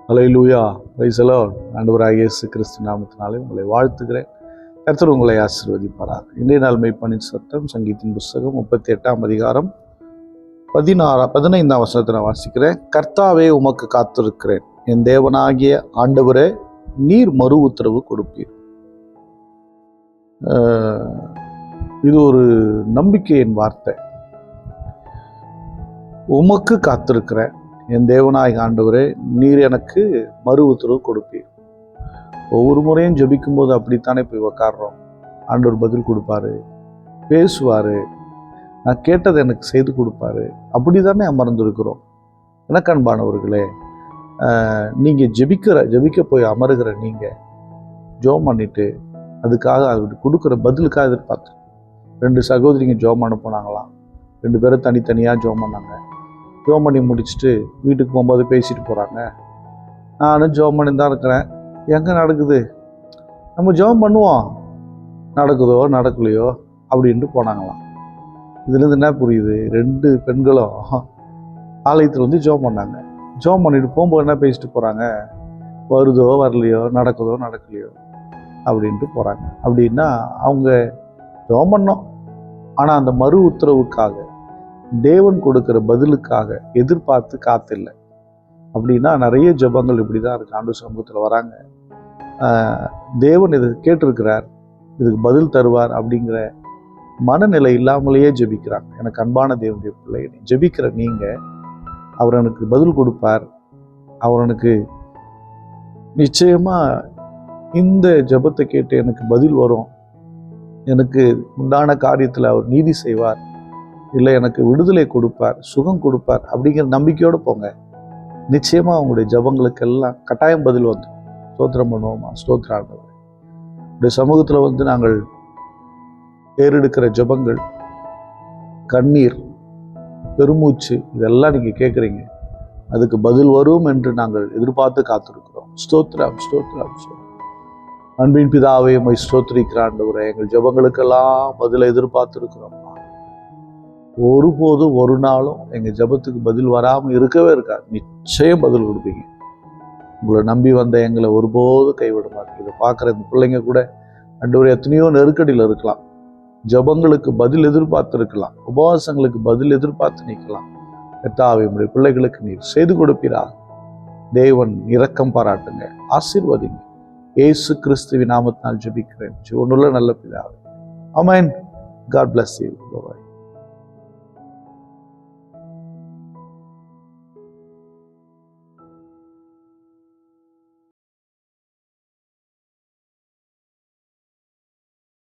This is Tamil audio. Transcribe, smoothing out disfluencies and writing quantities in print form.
Hallelujah, praise the Lord. ஆண்டவராகிய இயேசு கிறிஸ்து நாமத்தினாலே உங்களை வாழ்த்துகிறேன். கர்த்தர் உங்களை ஆசீர்வதிப்பாராக. இன்றைய நாள் மெய்ப்பனின் சத்தம் சங்கீதத்தின் புஸ்தகம் 38ஆம் அதிகாரம் 15ஆம் வசனத்தை நான் வாசிக்கிறேன். கர்த்தாவே உமக்கு காத்திருக்கிறேன், என் தேவனாகிய ஆண்டவரே நீர் மறு உத்தரவு கொடுப்பீர். இது ஒரு நம்பிக்கையின் வார்த்தை. உமக்கு காத்திருக்கிறேன், என் தேவனாய் ஆண்டவரே நீர் எனக்கு மறு உத்தரவு கொடுப்பீர். ஒவ்வொரு முறையும் ஜெபிக்கும் போது அப்படித்தானே போய் உக்காடுறோம். ஆண்டவர் பதில் கொடுப்பாரு, பேசுவார், நான் கேட்டதை எனக்கு செய்து கொடுப்பாரு. அப்படி தானே அமர்ந்திருக்கிறோம். எனக்கு அன்பானவர்களே, நீங்கள் ஜெபிக்க போய் அமருகிற நீங்கள் ஜெபம் பண்ணிட்டு அதுக்காக அது கொடுக்குற பதிலுக்காக எதிர்பார்த்து 2 சகோதரிங்க ஜெபம் பண்ண போனாங்களாம். 2 பேரும் தனித்தனியாக ஜெபம் பண்ணாங்க. ஜெபம் பண்ணி முடிச்சுட்டு வீட்டுக்கு போகும்போது பேசிட்டு போகிறாங்க. நானும் ஜெபம் பண்ணி தான் இருக்கிறேன். எங்கே நடக்குது? நம்ம ஜெபம் பண்ணுவோம், நடக்குதோ நடக்கலையோ அப்படின்ட்டு போனாங்களாம். இதுலேருந்து என்ன புரியுது? 2 பெண்களும் ஆலயத்தில் வந்து ஜெபம் பண்ணாங்க. ஜெபம் பண்ணிட்டு போகும்போது என்ன பேசிட்டு போகிறாங்க? வருதோ வரலையோ, நடக்குதோ நடக்கலையோ அப்படின்ட்டு போகிறாங்க. அப்படின்னா அவங்க ஜெபம் பண்ணோம், ஆனால் அந்த மறு உத்தரவுக்காக, தேவன் கொடுக்குற பதிலுக்காக எதிர்பார்த்து காத்தில்லை. அப்படின்னா நிறைய ஜெபங்கள் இப்படி தான் இருக்குது. ஆண்டு சமூகத்தில் வராங்க, தேவன் இதை கேட்டிருக்கிறார், இதுக்கு பதில் தருவார் அப்படிங்கிற மனநிலை இல்லாமலேயே ஜெபிக்கிறாங்க. எனக்கு அன்பான தேவனுடைய பிள்ளை, ஜெபிக்கிற நீங்கள் அவர் எனக்கு பதில் கொடுப்பார், அவர் எனக்கு நிச்சயமாக இந்த ஜெபத்தை கேட்டு எனக்கு பதில் வரும், எனக்கு உண்டான காரியத்தில் அவர் நீதி செய்வார், இல்லை எனக்கு விடுதலை கொடுப்பார், சுகம் கொடுப்பார் அப்படிங்கிற நம்பிக்கையோடு போங்க. நிச்சயமாக அவங்களுடைய ஜபங்களுக்கெல்லாம் கட்டாயம் பதில் வந்துடும். ஸ்தோத்திரம் பண்ணுவோமா? ஸ்தோத்திர ஆண்டவரே, உடைய சமூகத்தில் வந்து நாங்கள் ஏறெடுக்கிற ஜபங்கள், கண்ணீர், பெருமூச்சு, இதெல்லாம் நீங்கள் கேட்குறீங்க, அதுக்கு பதில் வரும் என்று நாங்கள் எதிர்பார்த்து காத்திருக்கிறோம். ஸ்தோத்திரம் ஸ்தோத்திரம் ஸ்தோத்திரம். அன்பின் பிதாவே உம்மை ஸ்தோத்திரிக்கிற ஆண்டவரே, எங்கள் ஜபங்களுக்கெல்லாம் பதிலை எதிர்பார்த்துருக்கிறோம். ஒருபோதும் ஒரு நாளும் எங்கள் ஜபத்துக்கு பதில் வராமல் இருக்கவே இருக்காது. நிச்சயம் பதில் கொடுப்பீங்க. உங்களை நம்பி வந்த எங்களை ஒருபோதும் கைவிட மாட்டீங்க. இதை பார்க்குற இந்த பிள்ளைங்க கூட ஆண்டவரே எத்தனையோ நெருக்கடியில் இருக்கலாம், ஜபங்களுக்கு பதில் எதிர்பார்த்து இருக்கலாம், உபவாசங்களுக்கு பதில் எதிர்பார்த்து நிற்கலாம். கர்த்தாவே உம்முடைய பிள்ளைகளுக்கு நீர் செய்து கொடுப்பீரா. தேவன் இரக்கம் பாராட்டுங்க, ஆசீர்வதிங்க. இயேசு கிறிஸ்துவின் நாமத்தினால் ஜெபிக்கிறேன், ஜீவனுள்ள நல்ல பிதாவே, ஆமென். God bless you. Bye-bye.